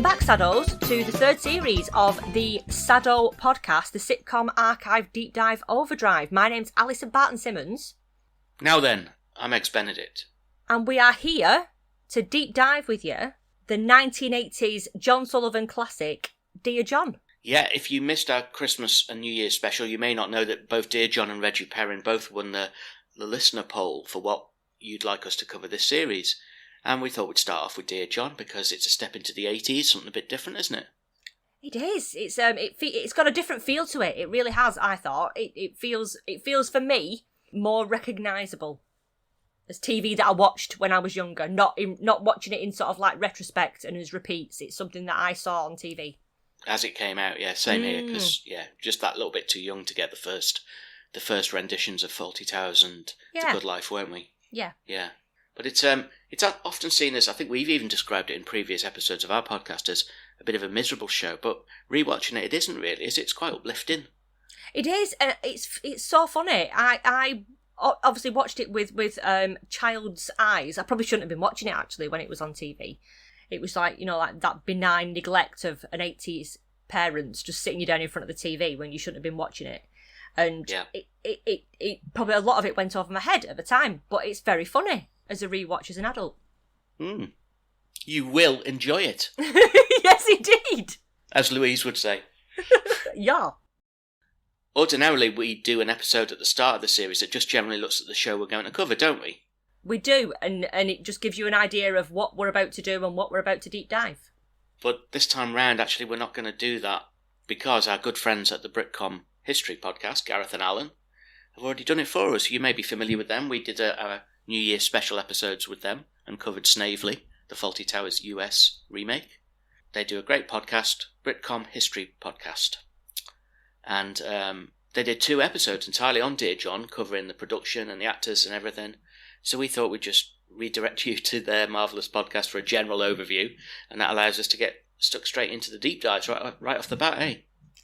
Welcome back, Saddos, to the third series of the SADDO podcast, the Sitcom Archive Deep Dive Overdrive. My name's Alison Barton-Simmons. Now then, I'm Benedict. And we are here to deep dive with you the 1980s John Sullivan classic, Dear John. Yeah, if you missed our Christmas and New Year's special, you may not know that both Dear John and Reggie Perrin both won the listener poll for what you'd like us to cover this series. And we thought we'd start off with Dear John because it's a step into the 80s, something a bit different, isn't it? It is. It's got a different feel to it. It really has, I thought. It feels for me more recognisable as TV that I watched when I was younger, not watching it in sort of like retrospect and as repeats. It's something that I saw on TV. As it came out, yeah, same here, because, just that little bit too young to get the first renditions of Fawlty Towers and The Good Life, weren't we? Yeah. Yeah. But it's often seen as, I think we've even described it in previous episodes of our podcast as a bit of a miserable show, but rewatching it isn't really, is it? It's quite uplifting. It is, and it's so funny. I obviously watched it with child's eyes. I probably shouldn't have been watching it, actually, when it was on TV. It was like, like that benign neglect of an 80s parents just sitting you down in front of the TV when you shouldn't have been watching it. And it probably a lot of it went over my head at the time, but it's very funny as a rewatch as an adult. You will enjoy it. Yes, indeed. As Louise would say. Yeah. Ordinarily, we do an episode at the start of the series that just generally looks at the show we're going to cover, don't we? We do, and it just gives you an idea of what we're about to do and what we're about to deep dive. But this time round, actually, we're not going to do that because our good friends at the Britcom History podcast, Gareth and Alan, have already done it for us. You may be familiar with them. We did our New Year special episodes with them and covered Snavely, the Fawlty Towers US remake. They do a great podcast, Britcom History podcast. And they did 2 episodes entirely on Dear John, covering the production and the actors and everything. So we thought we'd just redirect you to their marvellous podcast for a general overview, and that allows us to get stuck straight into the deep dives right off the bat, eh?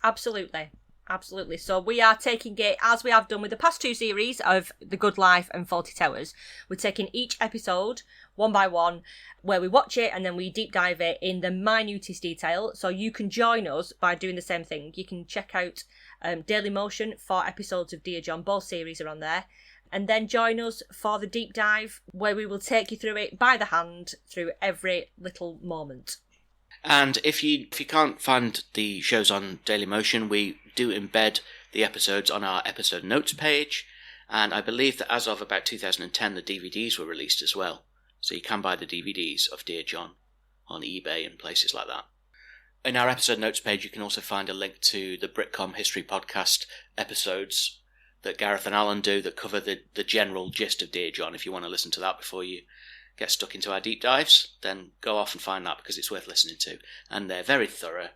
Absolutely. Absolutely. So we are taking it, as we have done with the past 2 series of The Good Life and Fawlty Towers, we're taking each episode one by one, where we watch it and then we deep dive it in the minutest detail. So you can join us by doing the same thing. You can check out Daily Motion for episodes of Dear John. Both series are on there. And then join us for the deep dive, where we will take you through it by the hand, through every little moment. And if you can't find the shows on Daily Motion, we do embed the episodes on our episode notes page, and I believe that as of about 2010 the DVDs were released as well, so you can buy the DVDs of Dear John on eBay and places like that. In our episode notes page you can also find a link to the Britcom History podcast episodes that Gareth and Alan do that cover the general gist of Dear John. If you want to listen to that before you get stuck into our deep dives, then go off and find that, because it's worth listening to, and they're very thorough.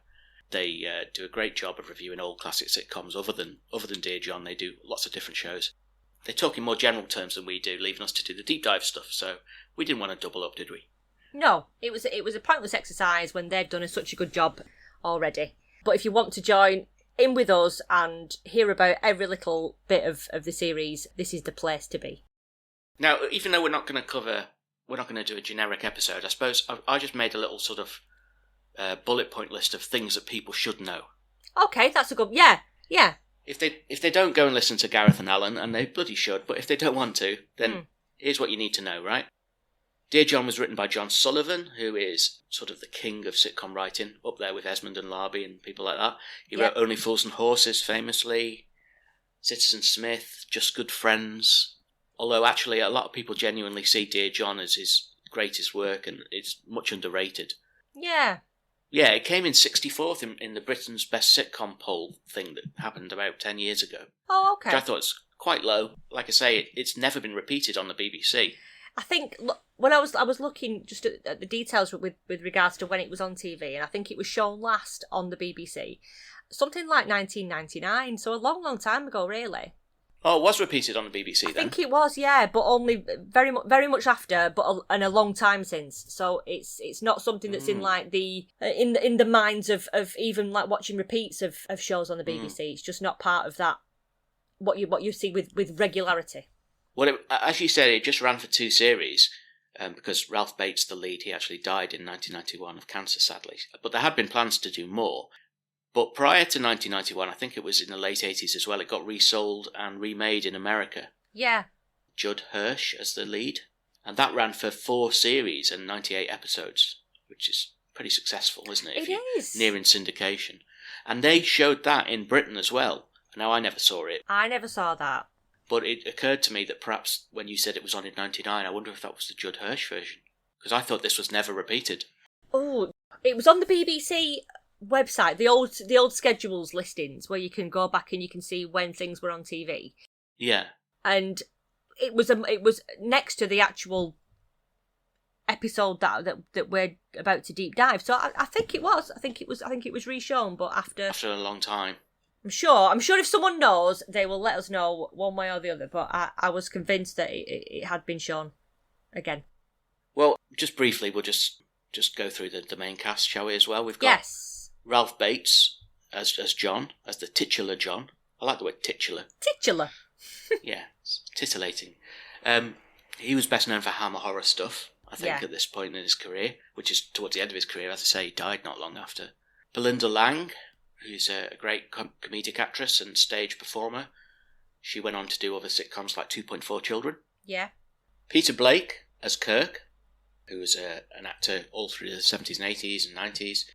They do a great job of reviewing all classic sitcoms other than Dear John. They do lots of different shows. They talk in more general terms than we do, leaving us to do the deep dive stuff, so we didn't want to double up, did we? No, it was a pointless exercise when they've done such a good job already. But if you want to join in with us and hear about every little bit of the series, this is the place to be. Now, even though we're not going to do a generic episode, I suppose I just made a little sort of bullet point list of things that people should know. Okay, that's a good... Yeah. If they don't go and listen to Gareth and Alan, and they bloody should, but if they don't want to, then here's what you need to know, right? Dear John was written by John Sullivan, who is sort of the king of sitcom writing, up there with Esmond and Larby and people like that. He wrote Only Fools and Horses, famously, Citizen Smith, Just Good Friends. Although actually a lot of people genuinely see Dear John as his greatest work, and it's much underrated. Yeah. Yeah, it came in 64th in the Britain's Best Sitcom poll thing that happened about 10 years ago. Oh, okay. Which I thought was quite low. Like I say, it's never been repeated on the BBC. I think when I was looking just at the details with regards to when it was on TV, and I think it was shown last on the BBC, something like 1999, so a long time ago, really. Oh, it was repeated on the BBC then? I think it was, yeah, but only very much after, and a long time since. So it's not something that's in like the in the minds of even like watching repeats of shows on the BBC. It's just not part of that what you see with regularity. Well, as you said, it just ran for 2 series, because Ralph Bates, the lead, he actually died in 1991 of cancer, sadly. But there had been plans to do more. But prior to 1991, I think it was in the late 80s as well, it got resold and remade in America. Yeah. Judd Hirsch as the lead. And that ran for 4 series and 98 episodes, which is pretty successful, isn't it? It is. Nearing syndication. And they showed that in Britain as well. Now, I never saw it. I never saw that. But it occurred to me that perhaps when you said it was on in 99, I wonder if that was the Judd Hirsch version. Because I thought this was never repeated. Oh, it was on the BBC website, the old schedules listings, where you can go back and you can see when things were on TV. Yeah. And it was next to the actual episode that we're about to deep dive. So I think it was. I think it was reshown, but after a long time. I'm sure if someone knows, they will let us know one way or the other. But I was convinced that it had been shown again. Well, just briefly, we'll just go through the main cast, shall we, as well? We've got Ralph Bates as John, as the titular John. I like the word titular. Titular. Yeah, it's titillating. He was best known for Hammer horror stuff, I think, at this point in his career, which is towards the end of his career. As I say, he died not long after. Belinda Lang, who's a great comedic actress and stage performer. She went on to do other sitcoms like 2.4 Children. Yeah. Peter Blake as Kirk, who was an actor all through the 70s and 80s and 90s.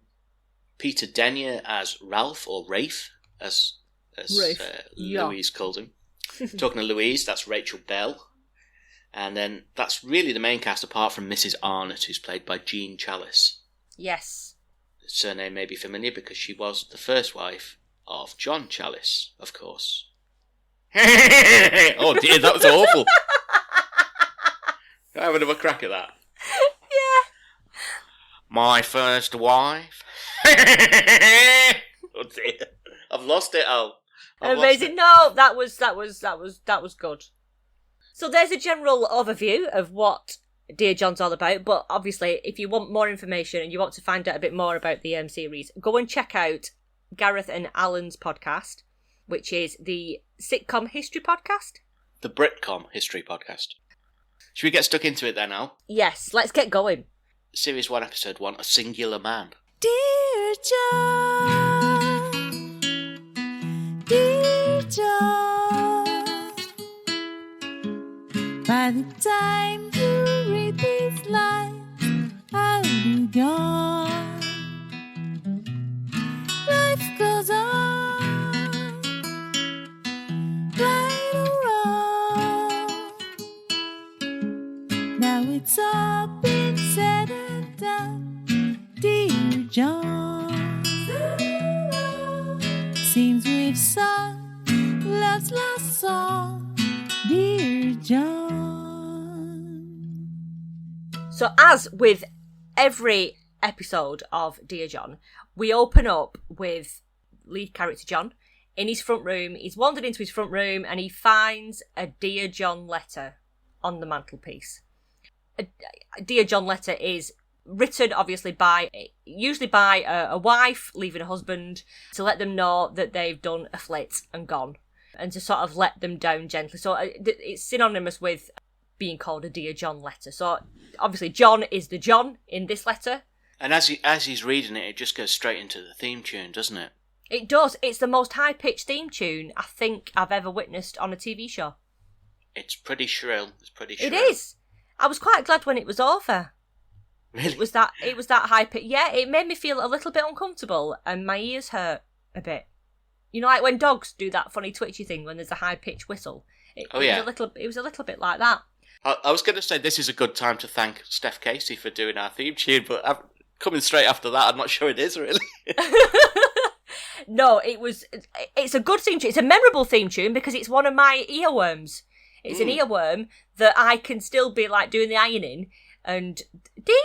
Peter Denyer as Ralph, or Rafe, as Louise called him. Talking to Louise, that's Rachel Bell. And then that's really the main cast, apart from Mrs. Arnott, who's played by Jean Chalice. Yes. The surname may be familiar because she was the first wife of John Chalice, of course. Oh dear, that was awful. Can I have another crack at that? Yeah. My first wife. Oh dear, I've lost it. Amazing. No, that was good. So there's a general overview of what Dear John's all about, but obviously if you want more information and you want to find out a bit more about the series, go and check out Gareth and Alan's podcast, which is the Sitcom History Podcast. The Britcom History Podcast. Should we get stuck into it then, Al? Yes, let's get going. Series 1, Episode 1, A Singular Man. Dear John, Dear John, by the time you read these lines, I'll be gone. Life goes on, right or wrong. Now it's all been said and done, dear John. Seems we've sung love's last song, dear John. So as with every episode of Dear John, we open up with lead character John in his front room. He's wandered into his front room and he finds a Dear John letter on the mantelpiece. A Dear John letter is written obviously usually by a wife leaving a husband to let them know that they've done a flit and gone, and to sort of let them down gently. So it's synonymous with being called a Dear John letter. So obviously John is the John in this letter. And as he's reading it, it just goes straight into the theme tune, doesn't it? It does. It's the most high-pitched theme tune I think I've ever witnessed on a TV show. It's pretty shrill. It is. I was quite glad when it was over. Really? It was that high pitch. Yeah, it made me feel a little bit uncomfortable and my ears hurt a bit. You know, like when dogs do that funny twitchy thing when there's a high pitched whistle. It was a little bit like that. I was going to say this is a good time to thank Steph Casey for doing our theme tune, but coming straight after that, I'm not sure it is really. No, it's a good theme tune. It's a memorable theme tune because it's one of my earworms. It's an earworm that I can still be like doing the ironing, and Dear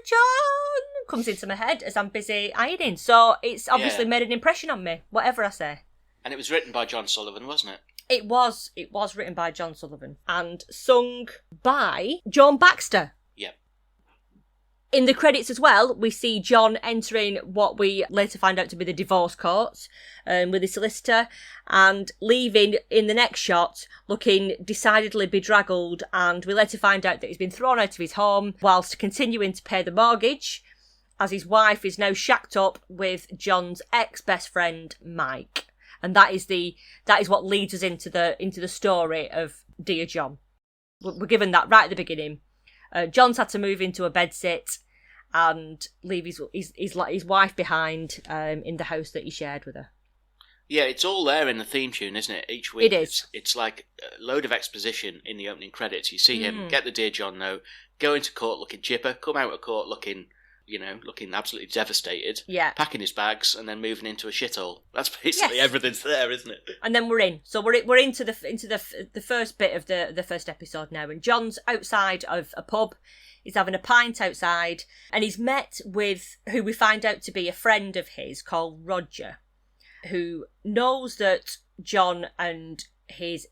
John comes into my head as I'm busy ironing. So it's obviously made an impression on me, whatever I say. And it was written by John Sullivan, wasn't it? It was written by John Sullivan and sung by Joan Baxter. Yeah. In the credits as well, we see John entering what we later find out to be the divorce court with his solicitor, and leaving in the next shot looking decidedly bedraggled, and we later find out that he's been thrown out of his home whilst continuing to pay the mortgage, as his wife is now shacked up with John's ex-best friend, Mike. And that is what leads us into the story of Dear John. We're given that right at the beginning. John's had to move into a bedsit and leave his wife behind in the house that he shared with her. Yeah, it's all there in the theme tune, isn't it? Each week, it is. It's like a load of exposition in the opening credits. You see him get the Dear John note, go into court looking chipper, come out of court looking absolutely devastated, packing his bags, and then moving into a shithole. That's basically everything's there, isn't it? And then we're in. So we're into the first bit of the first episode now, and John's outside of a pub. He's having a pint outside, and he's met with who we find out to be a friend of his called Roger, who knows that John and his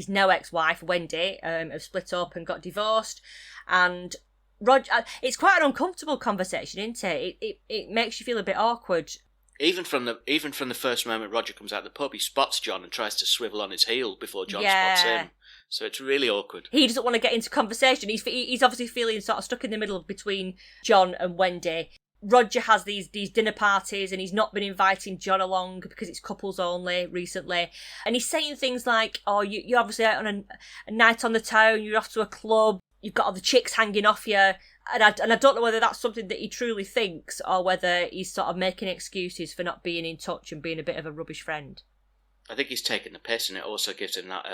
now ex-wife Wendy have split up and got divorced, and Roger, it's quite an uncomfortable conversation, isn't it? It makes you feel a bit awkward. Even from the first moment Roger comes out of the pub, he spots John and tries to swivel on his heel before John spots him. So it's really awkward. He doesn't want to get into conversation. He's obviously feeling sort of stuck in the middle between John and Wendy. Roger has these dinner parties, and he's not been inviting John along because it's couples only recently. And he's saying things like, "Oh, you're obviously out on a night on the town. You're off to a club. You've got all the chicks hanging off you." And I don't know whether that's something that he truly thinks, or whether he's sort of making excuses for not being in touch and being a bit of a rubbish friend. I think he's taking the piss, and it also gives him that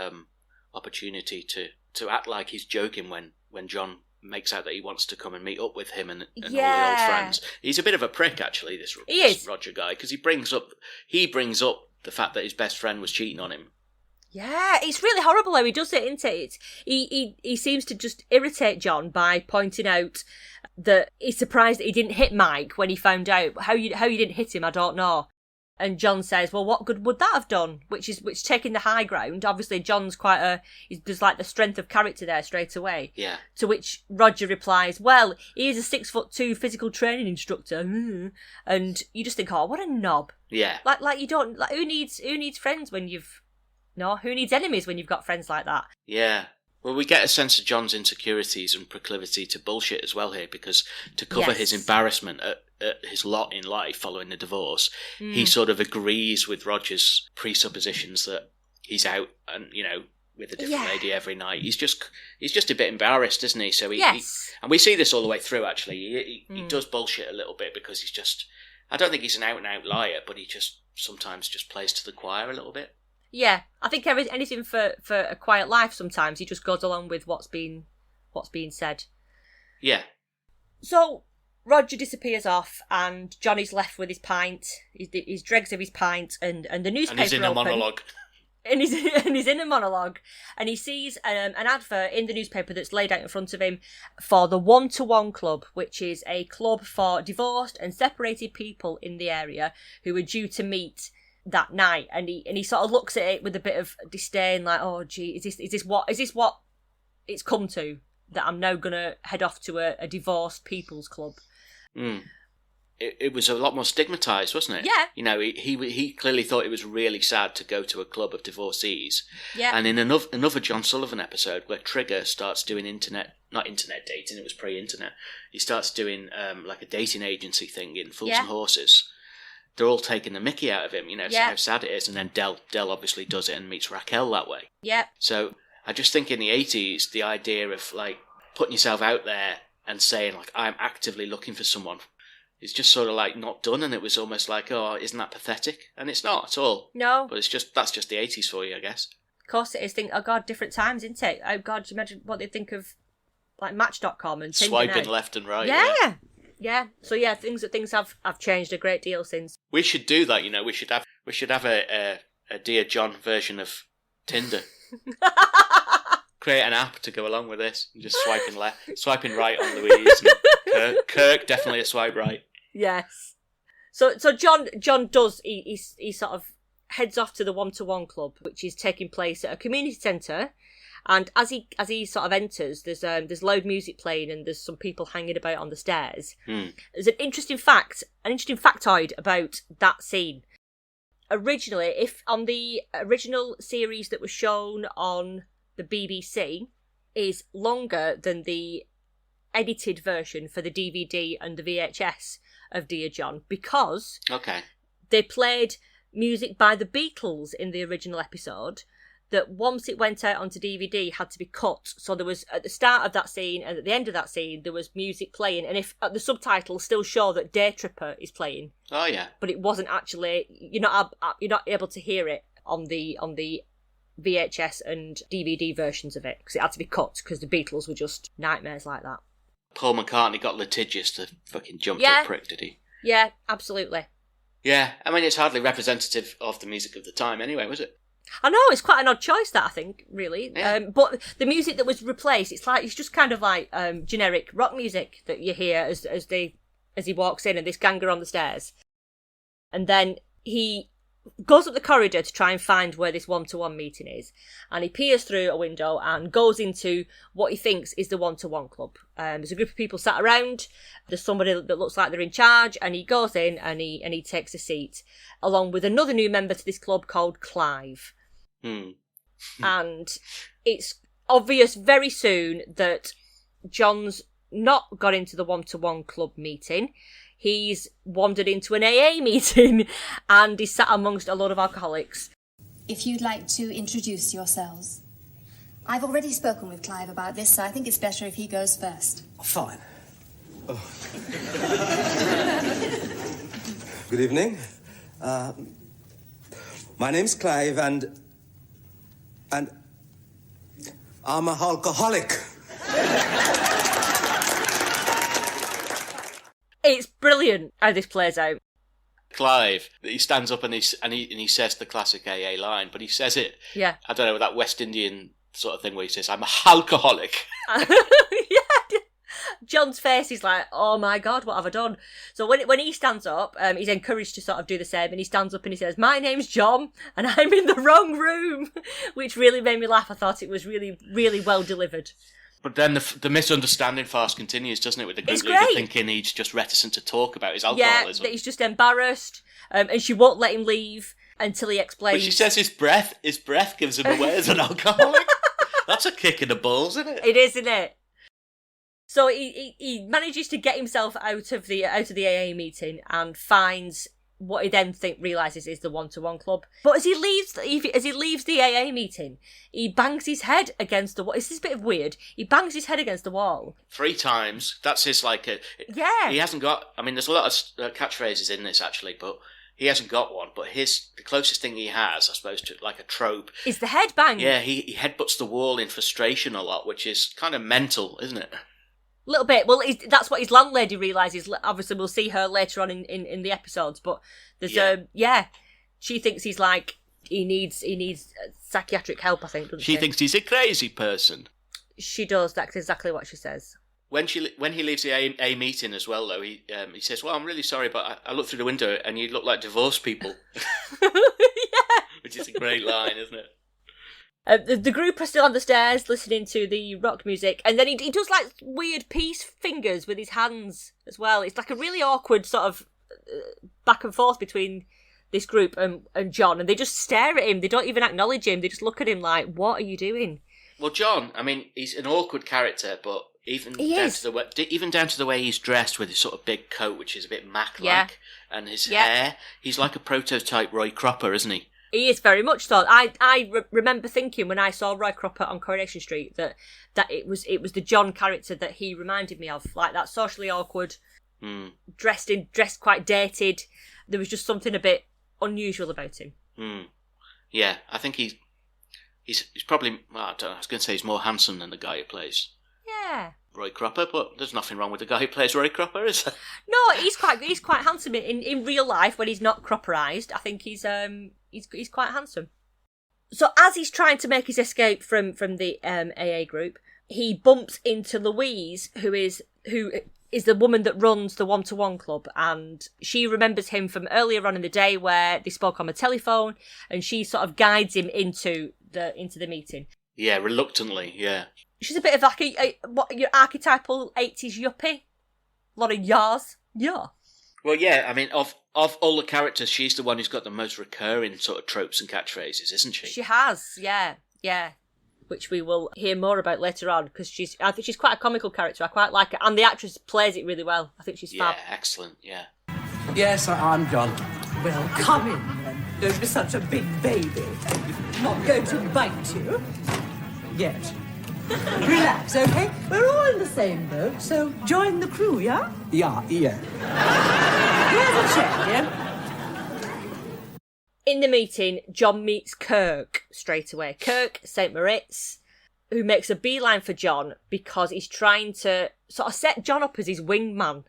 opportunity to act like he's joking when John makes out that he wants to come and meet up with him and all the old friends. He's a bit of a prick, actually, this Roger guy, because he brings up the fact that his best friend was cheating on him. Yeah, it's really horrible how he does it, isn't it? He seems to just irritate John by pointing out that he's surprised that he didn't hit Mike when he found out. How you didn't hit him, I don't know. And John says, "Well, what good would that have done?" Which taking the high ground. Obviously, John's there's like the strength of character there straight away. Yeah. To which Roger replies, "Well, he is a 6'2" physical training instructor," and you just think, "Oh, what a knob!" Yeah. Like you don't like who needs friends when you've who needs enemies when you've got friends like that? Yeah. Well, we get a sense of John's insecurities and proclivity to bullshit as well here, because to cover his embarrassment at his lot in life following the divorce, he sort of agrees with Roger's presuppositions that he's out and, with a different lady every night. He's just a bit embarrassed, isn't he? So and we see this all the way through, actually. He does bullshit a little bit because he's just, I don't think he's an out-and-out liar, but he just sometimes just plays to the choir a little bit. Yeah, I think anything for a quiet life, sometimes he just goes along with what's being said. Yeah. So Roger disappears off, and Johnny's left with his pint, his dregs of his pint, and the newspaper. And he's in a monologue. And he's in a monologue, and he sees an advert in the newspaper that's laid out in front of him for the 1-to-1 Club, which is a club for divorced and separated people in the area who are due to meet that night, and he sort of looks at it with a bit of disdain, like, "Oh gee, is this what it's come to, that I'm now gonna head off to a divorced people's club?" It was a lot more stigmatized, wasn't it? Yeah. He clearly thought it was really sad to go to a club of divorcees. Yeah. And in another John Sullivan episode where Trigger starts doing not internet dating, it was pre-internet. He starts doing like a dating agency thing in Fools and Horses. They're all taking the mickey out of him, so how sad it is. And then Del obviously does it and meets Raquel that way. Yeah. So I just think in the 80s, the idea of like putting yourself out there and saying like, I'm actively looking for someone, is just sort of like not done. And it was almost like, oh, isn't that pathetic? And it's not at all. No. But that's just the 80s for you, I guess. Of course it is. Oh God, different times, isn't it? Oh God, do you imagine what they think of like Match.com and Tinder swiping now? left and right. Yeah. So yeah, things have changed a great deal since. We should do that. We should have a Dear John version of Tinder. Create an app to go along with this. And just swiping right on Louise. And Kirk definitely a swipe right. Yes. So John does he sort of heads off to the one-to-one club, which is taking place at a community centre. And as he sort of enters, there's loud music playing and there's some people hanging about on the stairs. There's an interesting factoid about that scene. Originally, if on the original series that was shown on the BBC is longer than the edited version for the DVD and the VHS of Dear John, because they played music by the Beatles in the original episode that once it went out onto DVD had to be cut. So there was, at the start of that scene and at the end of that scene, there was music playing, and if the subtitles still show that Day Tripper is playing. Oh yeah. But it wasn't actually, you're not able to hear it on the VHS and DVD versions of it, because it had to be cut because the Beatles were just nightmares like that. Paul McCartney got litigious to fucking jump to a prick, did he? Yeah, absolutely. Yeah, I mean, it's hardly representative of the music of the time anyway, was it? I know, it's quite an odd choice, that, I think, really. Yeah. But the music that was replaced, it's just kind of like generic rock music that you hear as he walks in, and this gang are on the stairs. And then he goes up the corridor to try and find where this one-to-one meeting is, and he peers through a window and goes into what he thinks is the one-to-one club. There's a group of people sat around, there's somebody that looks like they're in charge, and he goes in and he takes a seat along with another new member to this club called Clive. And it's obvious very soon that John's not got into the one-to-one club meeting. He's wandered into an AA meeting and he's sat amongst a lot of alcoholics. If you'd like to introduce yourselves. I've already spoken with Clive about this, so I think it's better if he goes first. Fine. Oh. Good evening. My name's Clive, and I'm a alcoholic. It's brilliant how this plays out. Clive, he stands up and he says the classic AA line, but he says it, yeah, I don't know, that West Indian sort of thing where he says, I'm a alcoholic. Yeah. John's face is like, oh my God, what have I done? So when he stands up, he's encouraged to sort of do the same, and he stands up and he says, my name's John, and I'm in the wrong room, which really made me laugh. I thought it was really, really well delivered. But then the misunderstanding farce continues, doesn't it, with the group leader thinking he's just reticent to talk about his alcoholism. Yeah, that he's just embarrassed, and she won't let him leave until he explains. But she says his breath gives him away as an alcoholic. That's a kick in the balls, isn't it? It is, isn't it? So he manages to get himself out of the AA meeting and finds what he then realises is the one-to-one club. But as he leaves the AA meeting, he bangs his head against the wall. It's this bit of weird. He bangs his head against the wall 3 times. That's his yeah. He hasn't got. I mean, there's a lot of catchphrases in this actually, but he hasn't got one. But the closest thing he has, I suppose, to like a trope is the head bang. Yeah, he headbutts the wall in frustration a lot, which is kind of mental, isn't it? A little bit. Well, that's what his landlady realises. Obviously, we'll see her later on in the episodes. But there's she thinks he's like he needs psychiatric help. I think doesn't she? She thinks he's a crazy person. She does. That's exactly what she says. When he leaves the A meeting as well, though, he says, "Well, I'm really sorry, but I looked through the window and you look like divorced people." Yeah, which is a great line, isn't it? The group are still on the stairs listening to the rock music, and then he does like weird peace fingers with his hands as well. It's like a really awkward sort of back and forth between this group and John, and they just stare at him. They don't even acknowledge him. They just look at him like, what are you doing? Well, John, I mean, he's an awkward character, but even down to the way he's dressed with his sort of big coat, which is a bit Mac-like, and his hair, he's like a prototype Roy Cropper, isn't he? He is very much so. I remember thinking when I saw Roy Cropper on Coronation Street that it was the John character that he reminded me of, like that socially awkward, dressed quite dated. There was just something a bit unusual about him. Yeah, I think he's probably. Well, I don't know, I was going to say he's more handsome than the guy who plays. Yeah. Roy Cropper, but there's nothing wrong with the guy who plays Roy Cropper, is there? No, he's quite handsome in real life when he's not cropperized. I think he's quite handsome. So as he's trying to make his escape from the AA group, he bumps into Louise, who is the woman that runs the one-to-one club, and she remembers him from earlier on in the day where they spoke on the telephone, and she sort of guides him into the meeting. Yeah, reluctantly, yeah. She's a bit of like your archetypal 80s yuppie. A lot of yas. Yeah. Well, yeah, I mean, of all the characters, she's the one who's got the most recurring sort of tropes and catchphrases, isn't she? She has, yeah. Which we will hear more about later on, because I think she's quite a comical character. I quite like her, and the actress plays it really well. I think she's fab. Yeah, excellent, yeah. Yes, I'm John. Well, come in then. Don't be such a big baby. Not going to bite you. Yet. Relax, okay? We're all in the same boat, so join the crew, yeah? Yeah. Here's a check, yeah? In the meeting, John meets Kirk straight away. Kirk St. Moritz, who makes a beeline for John because he's trying to sort of set John up as his wingman,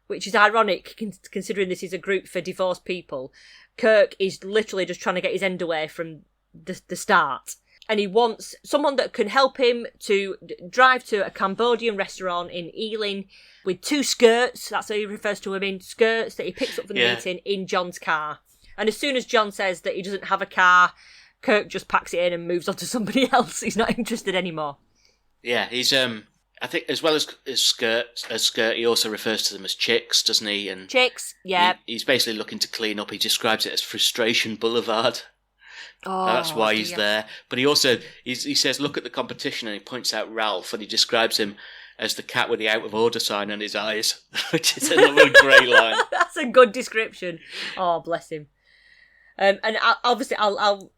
which is ironic considering this is a group for divorced people. Kirk is literally just trying to get his end away from the start. And he wants someone that can help him to drive to a Cambodian restaurant in Ealing with 2 skirts, that's how he refers to women, skirts that he picks up from the meeting in John's car. And as soon as John says that he doesn't have a car, Kirk just packs it in and moves on to somebody else. He's not interested anymore. Yeah, he's, I think as well as skirt, he also refers to them as chicks, doesn't he? And chicks, yeah. He's basically looking to clean up. He describes it as Frustration Boulevard. Oh, that's why he's there. But he also, he says, look at the competition, and he points out Ralph, and he describes him as the cat with the out of order sign on his eyes, which is another great line. That's a good description. Oh, bless him. And I'll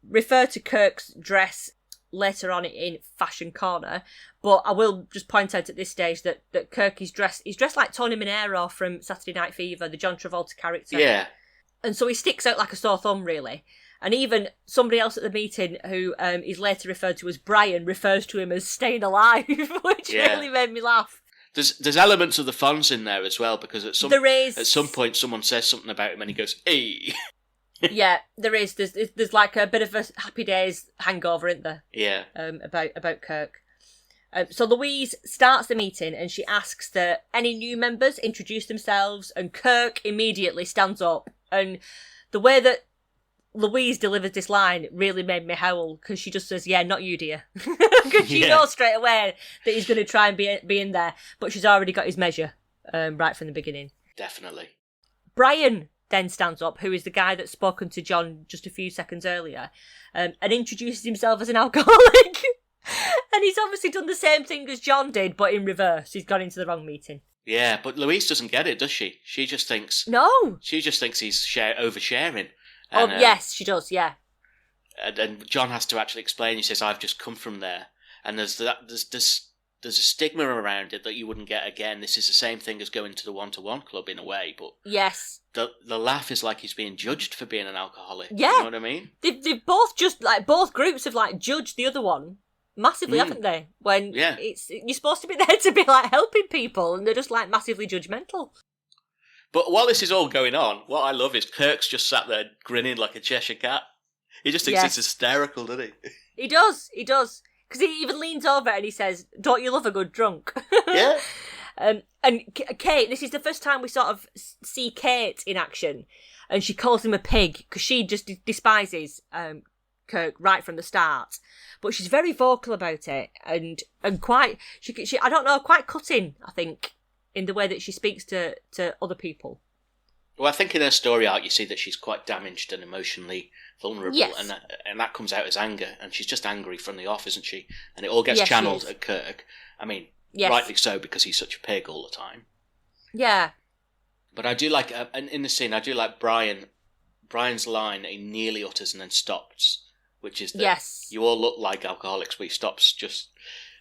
refer to Kirk's dress later on in Fashion Corner, but I will just point out at this stage that Kirk is dressed like Tony Manero from Saturday Night Fever, the John Travolta character. Yeah. And so he sticks out like a sore thumb, really. And even somebody else at the meeting, who is later referred to as Brian, refers to him as staying alive, which really made me laugh. There's elements of the Fonz in there as well, because at some point someone says something about him and he goes, "Hey." Yeah, there is. There's like a bit of a Happy Days hangover, isn't there? Yeah. About Kirk. So Louise starts the meeting and she asks that any new members introduce themselves, and Kirk immediately stands up. And the way that Louise delivers this line really made me howl, because she just says, "Yeah, not you, dear," because she knows straight away that he's going to try and be in there, but she's already got his measure right from the beginning. Definitely. Brian then stands up, who is the guy that's spoken to John just a few seconds earlier, and introduces himself as an alcoholic. And he's obviously done the same thing as John did, but in reverse. He's gone into the wrong meeting. Yeah, but Louise doesn't get it, does she? She just thinks he's oversharing. And, yes, she does, yeah. And John has to actually explain. He says, "I've just come from there." And there's a stigma around it that you wouldn't get again. This is the same thing as going to the one-to-one club in a way, but yes, the laugh is like he's being judged for being an alcoholic. Yeah, you know what I mean? They've both just both groups have judged the other one massively, haven't they? When you're supposed to be there to be helping people, and they're just massively judgmental. But while this is all going on, what I love is Kirk's just sat there grinning like a Cheshire cat. He just thinks it's hysterical, doesn't he? He does. Because he even leans over and he says, "Don't you love a good drunk?" Yeah. And Kate, this is the first time we sort of see Kate in action, and she calls him a pig because she just despises Kirk right from the start. But she's very vocal about it, and quite she I don't know, quite cutting, I think, in the way that she speaks to other people. Well, I think in her story arc you see that she's quite damaged and emotionally vulnerable, and that comes out as anger, and she's just angry from the off, isn't she? And it all gets channeled at Kirk. I mean, rightly so, because he's such a pig all the time. Yeah. But I do like, in the scene, I do like Brian's line that he nearly utters and then stops, which is that you all look like alcoholics, but he stops just...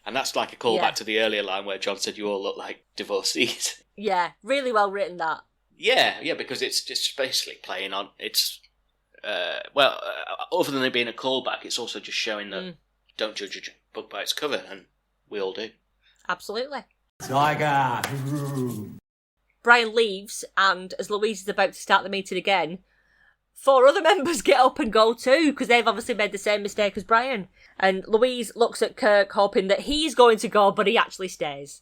And that's like a callback to the earlier line where John said you all look like divorcees. Yeah, really well written, that. Yeah, because it's just basically playing on... It's... other than it being a callback, it's also just showing that don't judge a book by its cover, and we all do. Absolutely. Tiger! Brian leaves, and as Louise is about to start the meeting again, 4 other members get up and go too, because they've obviously made the same mistake as Brian. And Louise looks at Kirk, hoping that he's going to go, but he actually stays.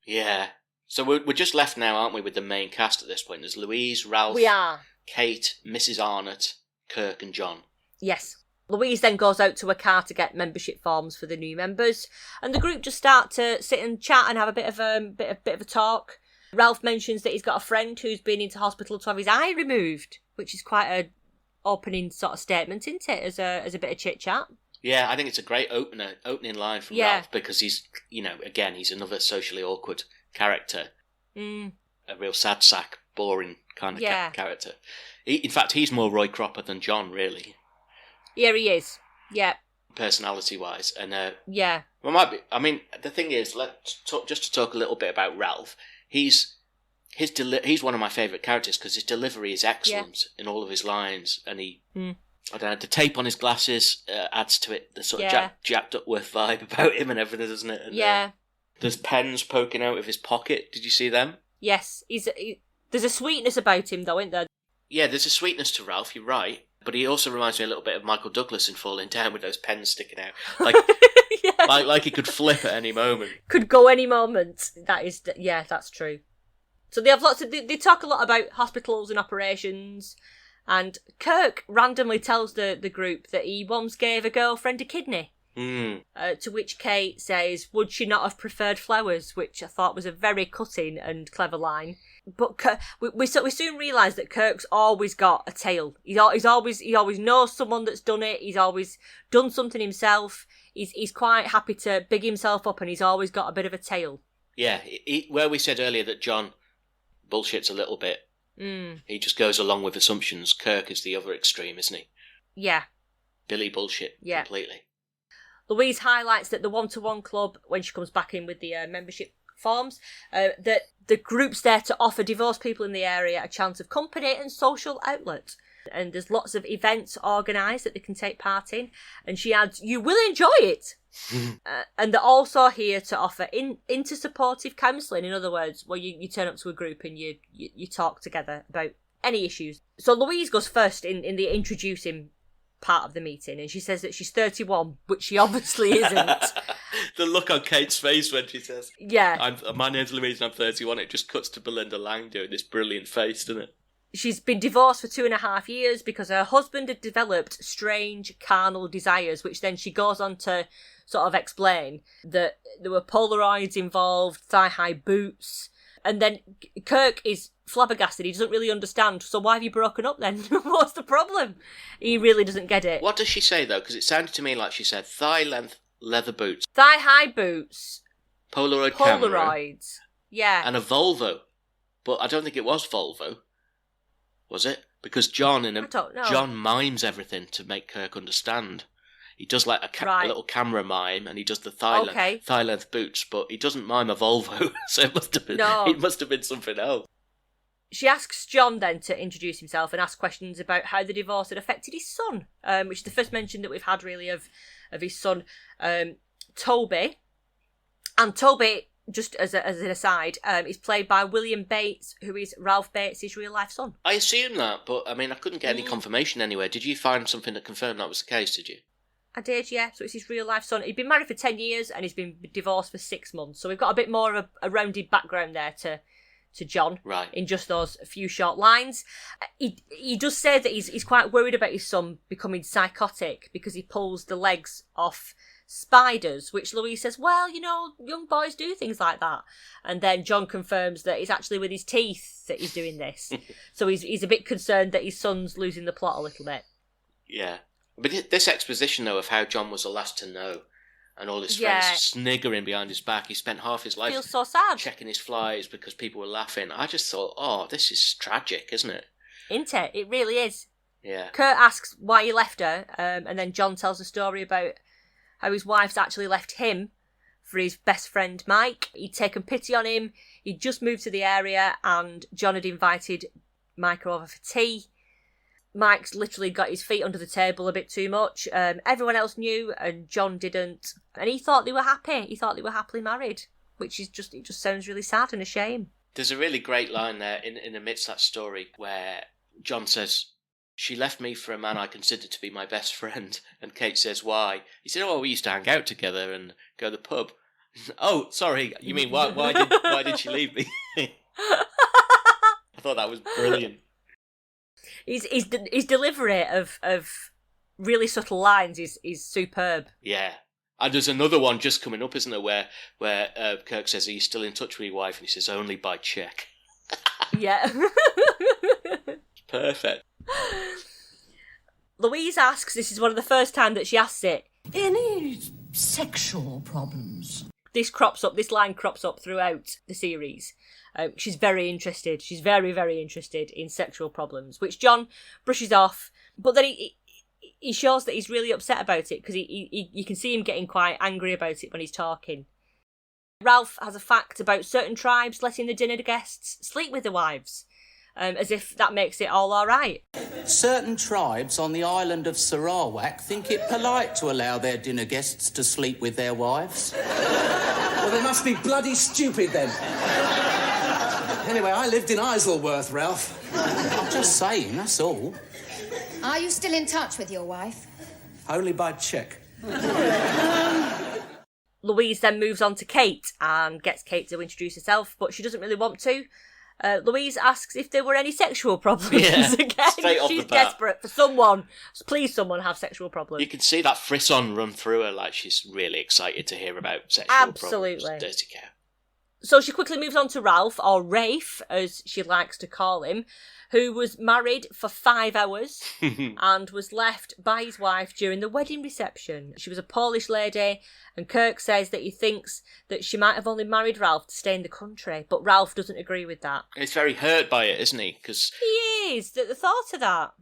Yeah. So we're just left now, aren't we, with the main cast at this point? There's Louise, Ralph, We are. Kate, Mrs. Arnott, Kirk and John. Yes. Louise then goes out to a car to get membership forms for the new members, and the group just start to sit and chat and have a bit of a talk. Ralph mentions that he's got a friend who's been into hospital to have his eye removed, which is quite a opening sort of statement, isn't it? As a bit of chit chat. Yeah, I think it's a great opening line from Ralph, because he's, again, he's another socially awkward character. A real sad sack, boring kind of character. In fact, he's more Roy Cropper than John, really. Yeah, he is. Yeah. Personality-wise. And, yeah. Well, might be. I mean, the thing is, just to talk a little bit about Ralph, he's one of my favourite characters because his delivery is excellent in all of his lines, and he... I don't know, the tape on his glasses adds to it, the sort of Jack Duckworth vibe about him and everything, doesn't it? And, there's pens poking out of his pocket. Did you see them? Yes. There's a sweetness about him, though, isn't there? Yeah, there's a sweetness to Ralph, you're right. But he also reminds me a little bit of Michael Douglas in Falling Down with those pens sticking out. Like he could flip at any moment. Could go any moment. That's true. So they have they talk a lot about hospitals and operations. And Kirk randomly tells the group that he once gave a girlfriend a kidney. To which Kate says, would she not have preferred flowers? Which I thought was a very cutting and clever line. But we soon realise that Kirk's always got a tale. He always knows someone that's done it. He's always done something himself. He's quite happy to big himself up, and he's always got a bit of a tale. Yeah, where we said earlier that John bullshits a little bit. He just goes along with assumptions. Kirk is the other extreme, isn't he? Yeah. Billy bullshit completely. Louise highlights that the one-to-one club, when she comes back in with the membership forms, that the group's there to offer divorced people in the area a chance of company and social outlet. And there's lots of events organised that they can take part in. And she adds, you will enjoy it. And they're also here to offer inter-supportive counselling. In other words, where you turn up to a group and you talk together about any issues. So Louise goes first in the introducing part of the meeting, and she says that she's 31, which she obviously isn't. The look on Kate's face when she says, my name's Louise and I'm 31, it just cuts to Belinda Lang doing this brilliant face, doesn't it? She's been divorced for 2.5 years because her husband had developed strange carnal desires, which then she goes on to sort of explain that there were Polaroids involved, thigh-high boots, and then Kirk is flabbergasted. He doesn't really understand. So why have you broken up then? What's the problem? He really doesn't get it. What does she say though? Because it sounded to me like she said thigh-length leather boots, thigh-high boots, Polaroids, camera, and a Volvo. But I don't think it was Volvo. Was it? Because John John mimes everything to make Kirk understand. He does like a little camera mime, and he does the thigh length boots, but he doesn't mime a Volvo, so it must have been something else. She asks John then to introduce himself and ask questions about how the divorce had affected his son, which is the first mention that we've had really of his son, Toby. And Toby, just as an aside, is played by William Bates, who is Ralph Bates' real-life son. I assume that, but I mean, I couldn't get any confirmation anywhere. Did you find something that confirmed that was the case, did you? I did, yeah. So it's his real-life son. He'd been married for 10 years and he's been divorced for 6 months. So we've got a bit more of a rounded background there to John, in just those few short lines. He does say that he's quite worried about his son becoming psychotic because he pulls the legs off spiders, which Louise says, well, young boys do things like that. And then John confirms that it's actually with his teeth that he's doing this. So he's a bit concerned that his son's losing the plot a little bit. Yeah. But this exposition, though, of how John was the last to know, and all his friends sniggering behind his back, he spent half his life feels so sad, checking his flies because people were laughing. I just thought, this is tragic, isn't it? Isn't it? It really is. Yeah. Kurt asks why he left her, and then John tells a story about how his wife's actually left him for his best friend Mike. He'd taken pity on him. He'd just moved to the area, and John had invited Mike over for tea. Mike's literally got his feet under the table a bit too much. Everyone else knew, and John didn't. And he thought they were happy. He thought they were happily married, which is just sounds really sad and a shame. There's a really great line there in amidst that story where John says, she left me for a man I considered to be my best friend. And Kate says, why? He said, we used to hang out together and go to the pub. Oh, sorry. You mean why did she leave me? I thought that was brilliant. His delivery of really subtle lines is superb. Yeah. And there's another one just coming up, isn't there, where Kirk says, "Are you still in touch with your wife?" And he says, "Only by check." Yeah. Perfect. Louise asks, this is one of the first time that she asks it. Any sexual problems? This line crops up throughout the series. She's very interested. She's very, very interested in sexual problems, which John brushes off. But then he shows that he's really upset about it because you can see him getting quite angry about it when he's talking. Ralph has a fact about certain tribes letting the dinner guests sleep with their wives, as if that makes it all right. Certain tribes on the island of Sarawak think it polite to allow their dinner guests to sleep with their wives. Well, they must be bloody stupid then. Anyway, I lived in Isleworth, Ralph. I'm just saying, that's all. Are you still in touch with your wife? Only by check. Louise then moves on to Kate and gets Kate to introduce herself, but she doesn't really want to. Louise asks if there were any sexual problems again. Straight off She's the bat. desperate for someone. Please, someone have sexual problems. You can see that frisson run through her, like she's really excited to hear about sexual Absolutely. problems. Dirty cow. So she quickly moves on to Ralph, or Rafe, as she likes to call him, who was married for 5 hours and was left by his wife during the wedding reception. She was a Polish lady, and Kirk says that he thinks that she might have only married Ralph to stay in the country, but Ralph doesn't agree with that. He's very hurt by it, isn't he? Because He is, the thought of that.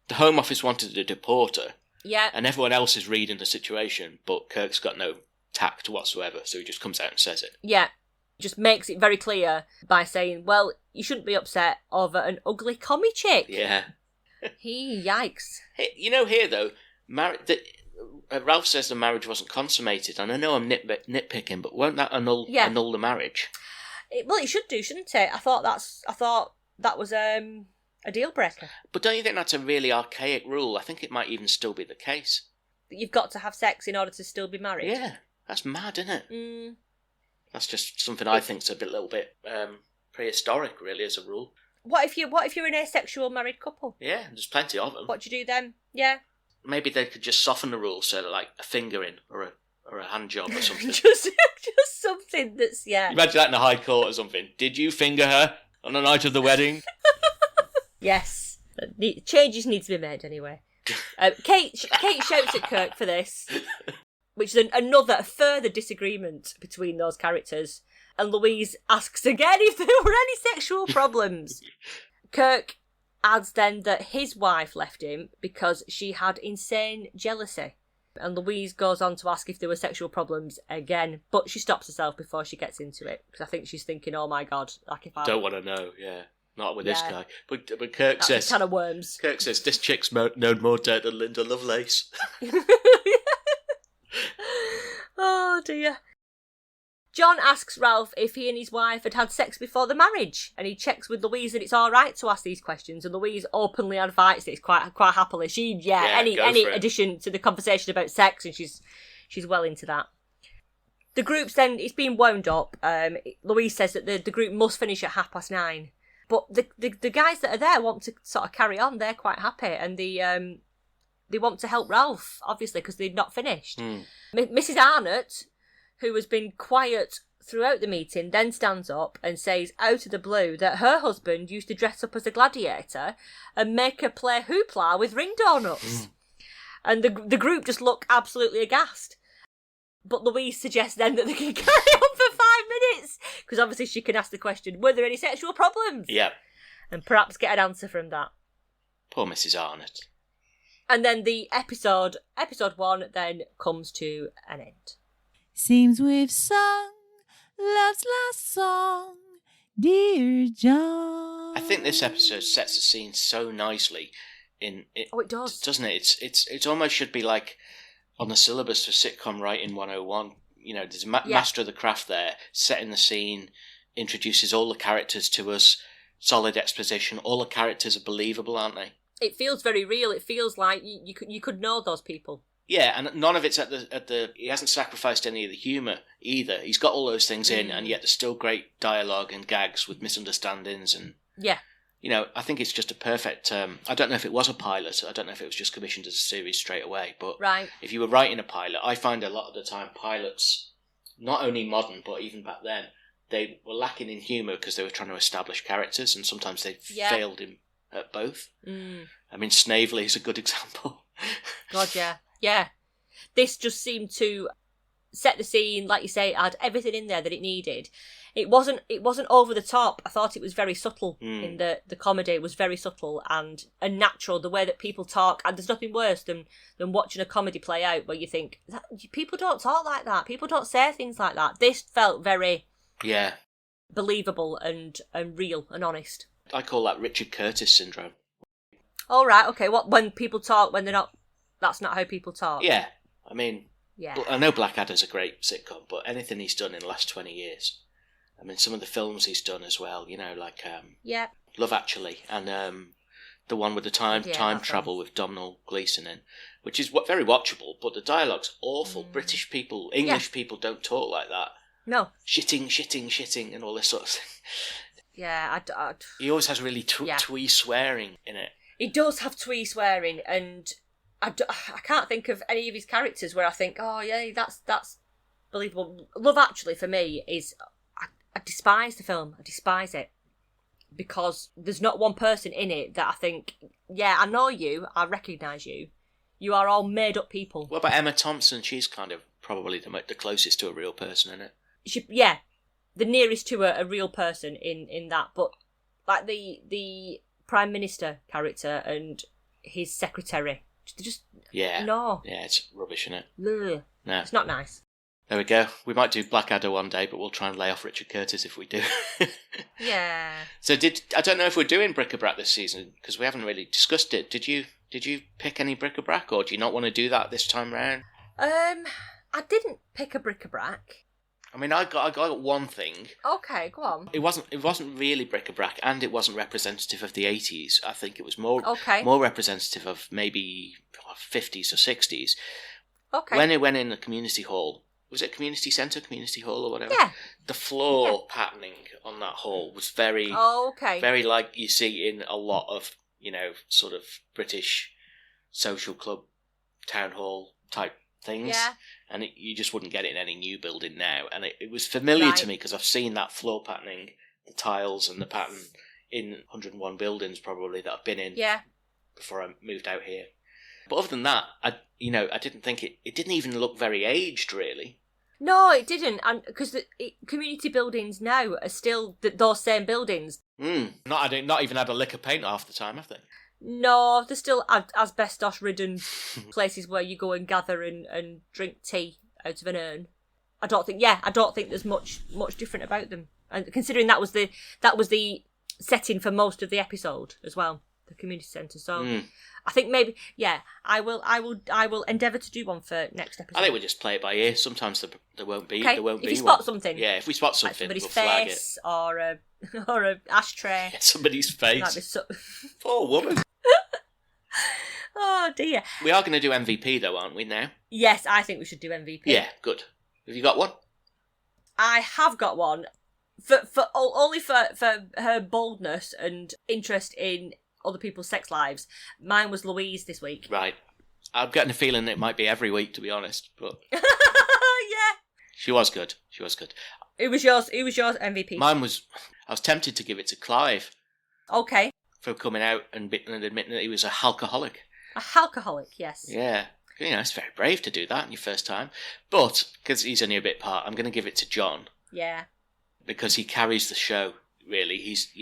the Home Office wanted to deport her, Yeah. and everyone else is reading the situation, but Kirk's got no tact whatsoever, so he just comes out and says it. Yeah. Just makes it very clear by saying, well, you shouldn't be upset over an ugly commie chick. Yeah. Yikes. Hey, here though, Ralph says the marriage wasn't consummated, and I know I'm nitpicking, but won't that annul the marriage? It should do, shouldn't it? I thought that was a deal breaker. But don't you think that's a really archaic rule? I think it might even still be the case. That you've got to have sex in order to still be married. Yeah, that's mad, isn't it? Mm. That's just something I think's a little bit prehistoric, really, as a rule. What if you're an asexual married couple? Yeah, there's plenty of them. What do you do then? Yeah. Maybe they could just soften the rules so that, like, a fingering or a hand job or something. just something that's Imagine that in a high court or something. Did you finger her on the night of the wedding? Yes. Changes need to be made anyway. Kate shouts at Kirk for this, which is a further disagreement between those characters. And Louise asks again if there were any sexual problems. Kirk adds then that his wife left him because she had insane jealousy. And Louise goes on to ask if there were sexual problems again, but she stops herself before she gets into it, because I think she's thinking, oh my God, like if I... Don't want to know, yeah. Not with this guy. But Kirk says... Can of worms. Kirk says, this chick's known more dirt than Linda Lovelace. Oh dear. John asks Ralph if he and his wife had sex before the marriage, and he checks with Louise that it's all right to ask these questions, and Louise openly invites it quite happily. Any addition to the conversation about sex, and she's well into that. The group's then, it's been wound up. Louise says that the group must finish at 9:30, but the guys that are there want to sort of carry on. They're quite happy, and they want to help Ralph, obviously, because they'd not finished. Mrs. Arnott, who has been quiet throughout the meeting, then stands up and says out of the blue that her husband used to dress up as a gladiator and make her play hoopla with ring donuts. And the group just look absolutely aghast. But Louise suggests then that they can carry on for 5 minutes, because obviously she can ask the question, were there any sexual problems? Yeah. And perhaps get an answer from that. Poor Mrs. Arnott. And then the episode 1 then comes to an end. Seems we've sung love's last song, dear John. I think this episode sets the scene so nicely. Oh, it does. Doesn't it? It almost should be like on the syllabus for sitcom writing 101. You know, there's a master of the craft there, setting the scene, introduces all the characters to us, solid exposition. All the characters are believable, aren't they? It feels very real. It feels like you could know those people. Yeah, and none of it's at the. He hasn't sacrificed any of the humour either. He's got all those things in, and yet there's still great dialogue and gags with misunderstandings and. Yeah. You know, I think it's just a perfect. I don't know if it was a pilot. I don't know if it was just commissioned as a series straight away. But if you were writing a pilot, I find a lot of the time pilots, not only modern but even back then, they were lacking in humour because they were trying to establish characters, and sometimes they failed at both. I mean, Snavely is a good example. God, yeah. Yeah. This just seemed to set the scene, like you say, add everything in there that it needed. It wasn't over the top. I thought it was very subtle in the comedy. It was very subtle and natural, the way that people talk. And there's nothing worse than watching a comedy play out where you think, people don't talk like that. People don't say things like that. This felt very believable and real and honest. I call that Richard Curtis syndrome. All right, okay. What, when people talk when they're not... That's not how people talk. Yeah, I mean, yeah. I know Blackadder's a great sitcom, but anything he's done in the last 20 years, I mean, some of the films he's done as well, you know, like Love Actually, and the one with the time travel with Domhnall Gleeson in, which is very watchable, but the dialogue's awful. British people, English people don't talk like that. No. Shitting, and all this sort of thing. Yeah, He always has really twee swearing in it. He does have twee swearing, and I can't think of any of his characters where I think, oh yeah, that's believable. Love Actually for me is, I despise the film. I despise it because there's not one person in it that I think, yeah, I know you, I recognise you. You are all made up people. What about Emma Thompson? She's kind of probably the closest to a real person, isn't it? Yeah, the nearest to a real person in that. But like the Prime Minister character and his secretary. Just no. Yeah, it's rubbish, isn't it? Ugh. No. It's not nice. There we go. We might do Blackadder one day, but we'll try and lay off Richard Curtis if we do. Yeah. So I don't know if we're doing bric-a-brac this season because we haven't really discussed it. Did you pick any bric-a-brac, or do you not want to do that this time round? I didn't pick a bric-a-brac. I mean, I got one thing. Okay, go on. It wasn't really bric-a-brac, and it wasn't representative of the 80s. I think it was more representative of maybe 50s or 60s. Okay. When it went in the community hall, was it community centre, community hall, or whatever? Yeah. The floor patterning on that hall was very, very like you see in a lot of, you know, sort of British social club, town hall type things. Yeah. And you just wouldn't get it in any new building now. And it was familiar to me because I've seen that floor patterning, the tiles and the pattern in 101 buildings probably that I've been in before I moved out here. But other than that, I didn't think it didn't even look very aged, really. No, it didn't, and because the community buildings now are still those same buildings. Not even had a lick of paint half the time, have they? No, they're still asbestos-ridden places where you go and gather and drink tea out of an urn. I don't think there's much different about them, and considering that was the setting for most of the episode as well, the community centre. So. I think maybe, I will endeavour to do one for next episode. I think we'll just play it by ear. Sometimes there won't be. Okay. There won't be. If you spot something. Yeah, if we spot something, like somebody's we'll flag face it. or a ashtray. Yeah, somebody's face. Poor woman. Oh dear. We are going to do MVP though, aren't we now? Yes, I think we should do MVP. Yeah, good. Have you got one? I have got one. Only for her boldness and interest in other people's sex lives. Mine was Louise this week. Right. I'm getting a feeling it might be every week, to be honest. But yeah. She was good. It was yours MVP. Mine was... I was tempted to give it to Clive. Okay. For coming out and admitting that he was a halcoholic. A halcoholic, yes. Yeah. You know, it's very brave to do that in your first time. But, because he's only a bit part, I'm going to give it to John. Yeah. Because he carries the show. Really, he's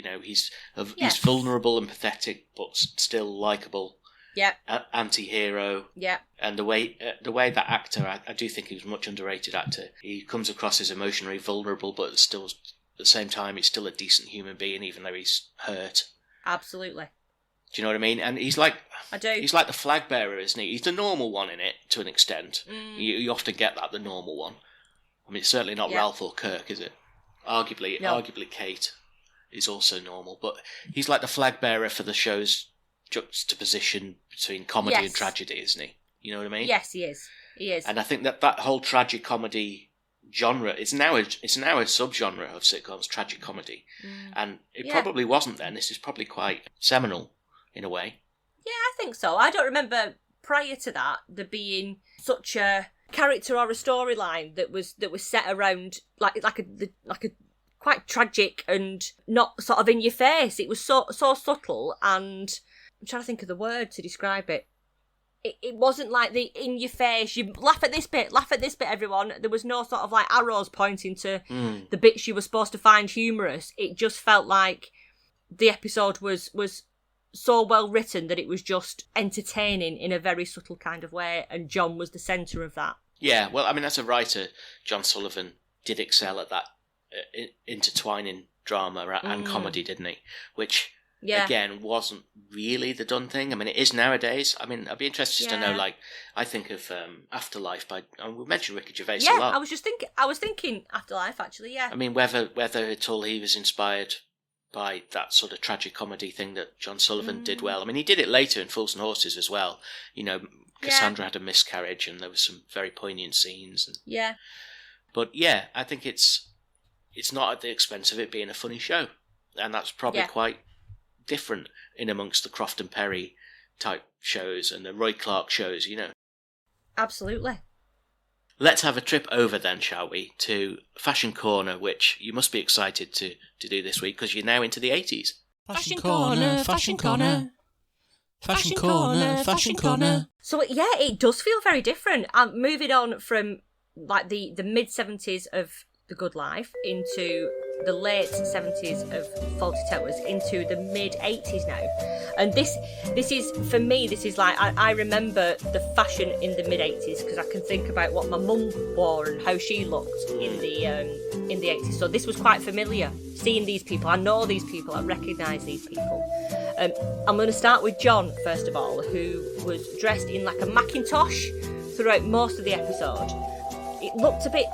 vulnerable and pathetic, but still likable. Yeah. Anti-hero. Yeah. And the way that actor, I do think he was a much underrated actor. He comes across as emotionally vulnerable, but still, at the same time, he's still a decent human being, even though he's hurt. Absolutely. Do you know what I mean? And he's like... I do. He's like the flag bearer, isn't he? He's the normal one in it, to an extent. You often get that, the normal one. I mean, it's certainly not Ralph or Kirk, is it? Arguably Kate is also normal, but he's like the flag bearer for the show's juxtaposition between comedy and tragedy, isn't he? You know what I mean? Yes, he is. He is. And I think that whole tragic comedy genre is now a subgenre of sitcoms, tragic comedy. And it probably wasn't then. This is probably quite seminal in a way. Yeah, I think so. I don't remember prior to that there being such a character or a storyline that was set around like a quite tragic and not sort of in your face. It was so subtle, and I'm trying to think of the word to describe it. It wasn't like the in your face, you laugh at this bit, everyone. There was no sort of like arrows pointing to the bits you were supposed to find humorous. It just felt like the episode was so well written that it was just entertaining in a very subtle kind of way, and John was the centre of that. Yeah, well, I mean, as a writer, John Sullivan did excel at that intertwining drama and comedy, didn't he? Which, again, wasn't really the done thing. I mean, it is nowadays. I mean, I'd be interested to know, like, I think of Afterlife we mentioned Ricky Gervais a lot. I was thinking Afterlife, actually, yeah. I mean, whether at all he was inspired by that sort of tragic comedy thing that John Sullivan did well. I mean, he did it later in Fools and Horses as well. You know, Cassandra had a miscarriage, and there were some very poignant scenes. But yeah, I think it's not at the expense of it being a funny show, and that's probably quite different in amongst the Croft and Perry type shows and the Roy Clark shows, you know. Absolutely. Let's have a trip over then, shall we, to Fashion Corner, which you must be excited to do this week because you're now into the 80s. Fashion Corner, Fashion Corner. Fashion Corner, Fashion Corner. So yeah, it does feel very different. I'm moving on from like the mid-70s of The Good Life into the late 70s of Fawlty Towers into the mid-80s now. And this is, for me, this is like, I remember the fashion in the mid-80s because I can think about what my mum wore and how she looked in the 80s. So this was quite familiar, seeing these people. I know these people, I recognise these people. I'm going to start with John, first of all, who was dressed in like a Macintosh throughout most of the episode. It looked a bit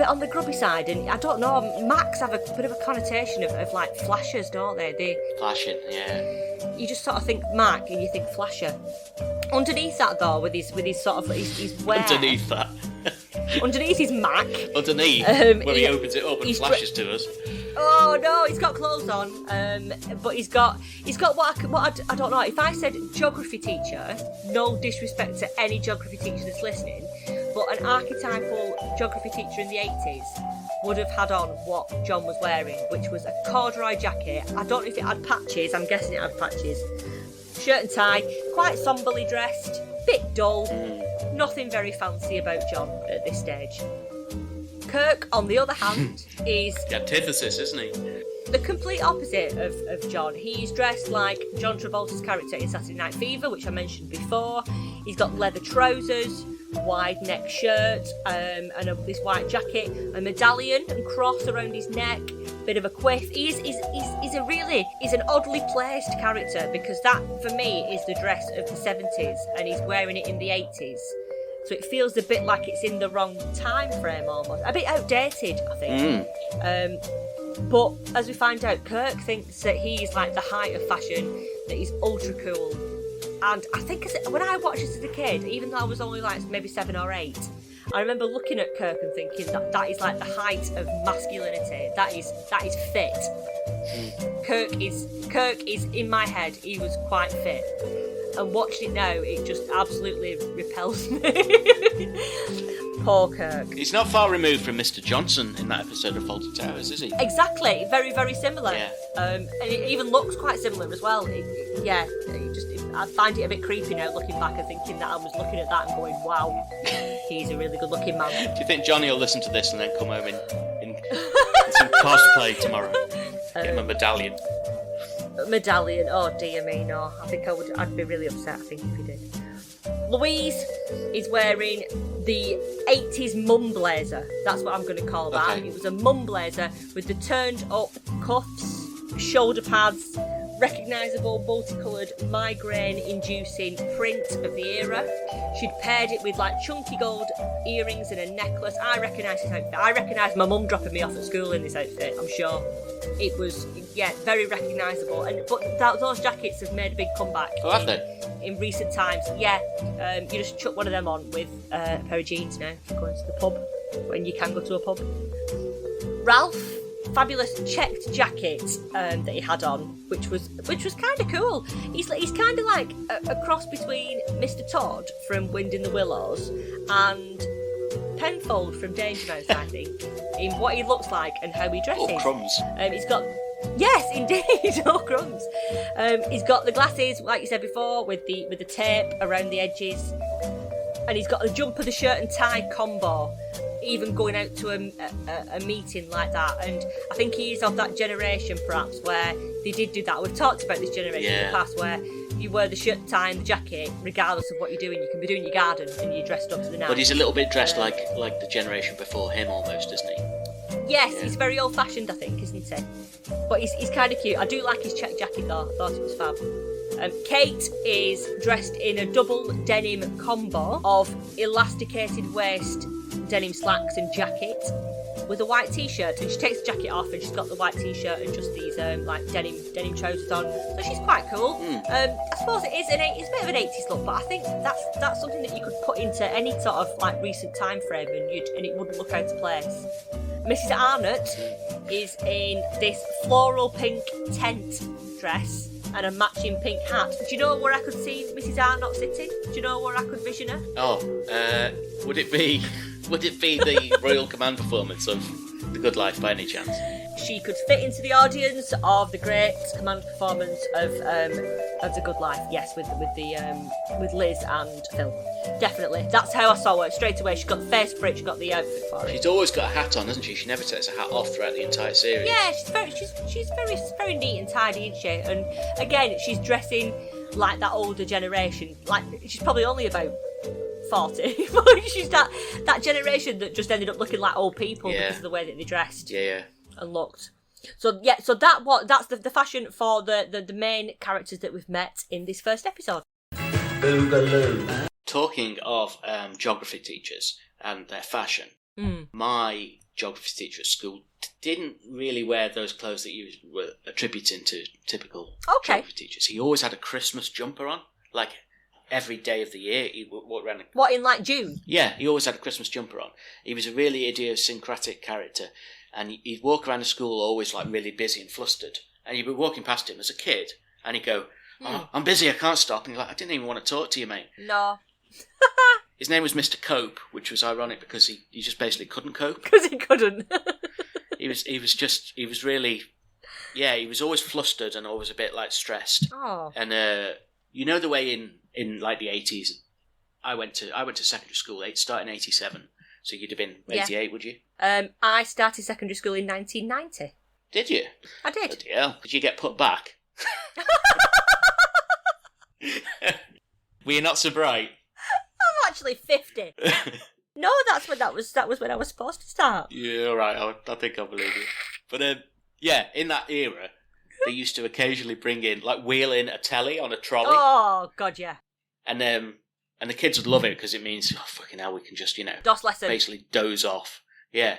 on the grubby side, and I don't know, Macs have a bit of a connotation of like flashers, don't they? Flashing, yeah. You just sort of think Mac and you think flasher. Underneath that though, with his sort of his wear. Underneath that. Underneath his Mac. Underneath, where he opens it up and flashes to us. Oh no, he's got clothes on, but he's got what I don't know. If I said geography teacher, no disrespect to any geography teacher that's listening, but an archetypal geography teacher in the 80s would have had on what John was wearing, which was a corduroy jacket. I don't know if it had patches, I'm guessing it had patches. Shirt and tie, quite somberly dressed, bit dull, nothing very fancy about John at this stage. Kirk, on the other hand, is... The antithesis, isn't he? The complete opposite of John. He's dressed like John Travolta's character in Saturday Night Fever, which I mentioned before. He's got leather trousers, wide neck shirt, and this white jacket, a medallion and cross around his neck, bit of a quiff. He's an oddly placed character, because that, for me, is the dress of the 70s, and he's wearing it in the 80s. So it feels a bit like it's in the wrong time frame almost. A bit outdated, I think. But as we find out, Kirk thinks that he's like the height of fashion, that he's ultra cool. And I think when I watched this as a kid, even though I was only like maybe 7 or 8, I remember looking at Kirk and thinking that is like the height of masculinity. That is fit. Kirk is in my head, he was quite fit. And watching it now, it just absolutely repels me. Poor Kirk. He's not far removed from Mr. Johnson in that episode of Fawlty Towers, is he? Exactly. Very, very similar. Yeah. And it even looks quite similar as well. I find it a bit creepy now looking back and thinking that I was looking at that and going, wow, he's a really good looking man. Do you think Johnny will listen to this and then come home in some cosplay tomorrow? Get him a medallion. Medallion, oh dear me, no. I think I'd be really upset, I think, if he did. Louise is wearing the 80s mum blazer. That's what I'm going to call that. Okay. It was a mum blazer with the turned up cuffs, shoulder pads, recognisable, multicoloured, migraine-inducing print of the era. She'd paired it with like chunky gold earrings and a necklace. I recognise this outfit. I recognise my mum dropping me off at school in this outfit, I'm sure. It was, very recognisable. But those jackets have made a big comeback. Oh, have they? In recent times, yeah. You just chuck one of them on with a pair of jeans now, going to the pub, when you can go to a pub. Ralph, fabulous checked jacket that he had on, which was kind of cool. He's kind of like a cross between Mr. Todd from Wind in the Willows and Penfold from Danger Mouse, I think, in what he looks like and how he dresses. Oh, crumbs. He's got... Yes, indeed. Oh, crumbs. He's got the glasses, like you said before, with the tape around the edges, and he's got the jumper, the shirt and tie combo. Even going out to a meeting like that, and I think he's of that generation, perhaps, where they did do that. We've talked about this generation in the past, where you wear the shirt, tie, and the jacket, regardless of what you're doing. You can be doing your garden, and you're dressed up to the nines. But he's a little bit dressed like the generation before him, almost, isn't he? Yes, he's very old-fashioned, I think, isn't he? But he's kind of cute. I do like his check jacket, though. I thought it was fab. Kate is dressed in a double denim combo of elasticated waist, denim slacks and jacket with a white t-shirt, and she takes the jacket off and she's got the white t-shirt and just these like denim trousers on, so she's quite cool. I suppose it's a bit of an 80s look, but I think that's something that you could put into any sort of like recent time frame and it wouldn't look out of place. Mrs. Arnott is in this floral pink tent dress and a matching pink hat. Do you know where I could see Mrs. Arnott sitting? Do you know where I could vision her? Oh, would it be the Royal Command performance of The Good Life by any chance? She could fit into the audience of the great command performance of The Good Life. Yes, with Liz and Phil. Definitely. That's how I saw her straight away. She's got the face for it. She's got the outfit for it. She's always got a hat on, hasn't she? She never takes a hat off throughout the entire series. Yeah, she's very neat and tidy, isn't she? And again, she's dressing like that older generation. Like she's probably only about 40. She's that generation that just ended up looking like old people because of the way that they dressed. Yeah. And looked. So that's the fashion for the main characters that we've met in this first episode. Boogaloo. Talking of geography teachers and their fashion, my geography teacher at school didn't really wear those clothes that you were attributing to typical geography teachers. He always had a Christmas jumper on, like every day of the year. He walked around. What, in like June? Yeah, he always had a Christmas jumper on. He was a really idiosyncratic character. And he'd walk around the school always like really busy and flustered. And you'd be walking past him as a kid, and he'd go, "Oh, I'm busy, I can't stop." And you're like, "I didn't even want to talk to you, mate." No. His name was Mr. Cope, which was ironic because he just basically couldn't cope. Because he couldn't. he was really, he was always flustered and always a bit like stressed. Oh. And you know the way in like the 80s, I went to secondary school, starting in 87. So you'd have been 88, would you? I started secondary school in 1990. Did you? I did. Bloody hell. Did you get put back? Were you not so bright? I'm actually 50. No, that was when I was supposed to start. Yeah, all right. I think I believe you. But in that era, they used to occasionally bring in, like, wheel in a telly on a trolley. Oh, God, yeah. And the kids would love it because it means, oh, fucking hell, we can just, DOS lesson. Basically doze off. Yeah.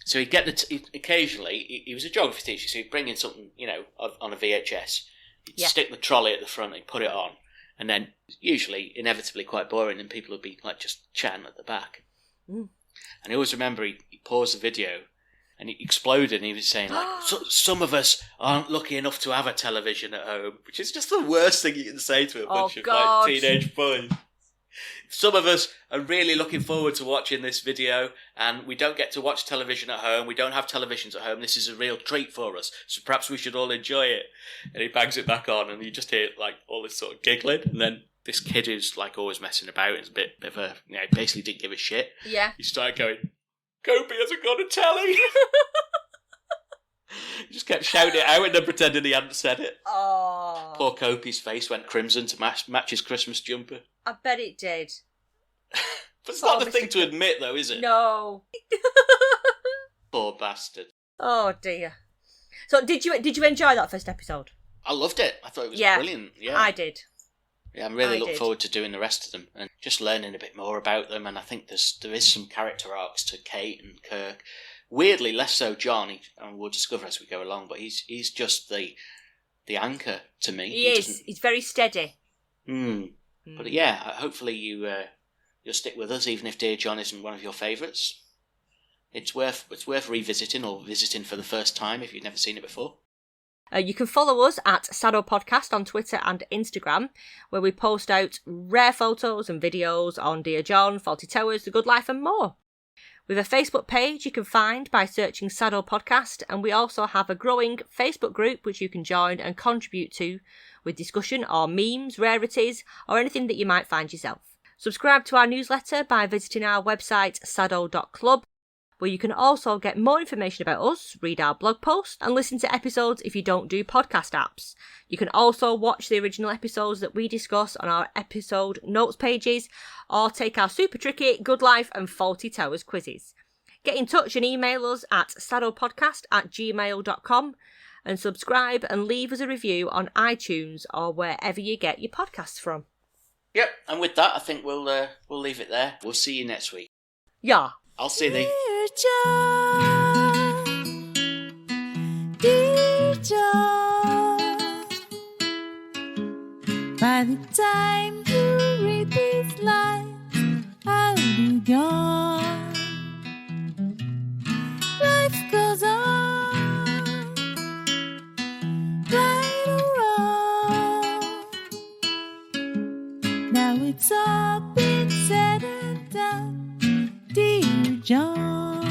So he'd get occasionally, he was a geography teacher, so he'd bring in something, on a VHS. He'd stick the trolley at the front, he'd put it on, and then usually, inevitably quite boring, and people would be like just chatting at the back. And I always remember he paused the video, and he exploded, and he was saying, like, some of us aren't lucky enough to have a television at home, which is just the worst thing you can say to a bunch of like teenage boys. Some of us are really looking forward to watching this video, and we don't get to watch television at home. We don't have televisions at home. This is a real treat for us, so perhaps we should all enjoy it. And he bangs it back on, and you just hear like all this sort of giggling, and then this kid who's like always messing about, is a bit of a, basically didn't give a shit. Yeah. He started going, "Kobe hasn't got a telly." He just kept shouting it out and then pretending he hadn't said it. Oh. Poor Kopi's face went crimson to match his Christmas jumper. I bet it did. But it's not the thing to admit, though, is it? No. Poor bastard. Oh dear. So did you enjoy that first episode? I loved it. I thought it was brilliant. Yeah, I did. Yeah, I'm really looking forward to doing the rest of them and just learning a bit more about them. And I think there is some character arcs to Kate and Kirk. Weirdly, less so John, and we'll discover as we go along. But he's just the anchor to me. He is. He's very steady. But yeah, hopefully you'll stick with us, even if Dear John isn't one of your favourites. It's worth revisiting or visiting for the first time if you've never seen it before. You can follow us at SADDO Podcast on Twitter and Instagram, where we post out rare photos and videos on Dear John, Fawlty Towers, The Good Life and more. We have a Facebook page you can find by searching SADDO Podcast, and we also have a growing Facebook group which you can join and contribute to with discussion or memes, rarities, or anything that you might find yourself. Subscribe to our newsletter by visiting our website saddo.club, where you can also get more information about us, read our blog posts, and listen to episodes if you don't do podcast apps. You can also watch the original episodes that we discuss on our episode notes pages, or take our super tricky Good Life and Fawlty Towers quizzes. Get in touch and email us at saddopodcast@gmail.com, and subscribe and leave us a review on iTunes or wherever you get your podcasts from. Yep, and with that, I think we'll leave it there. We'll see you next week. Yeah. I'll see thee. Dear John, by the time you read these lines, I'll be gone. Life goes on, right or wrong. Now it's all been said and done, dear John.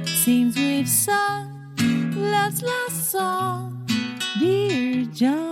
Seems we've sung love's last song, dear John.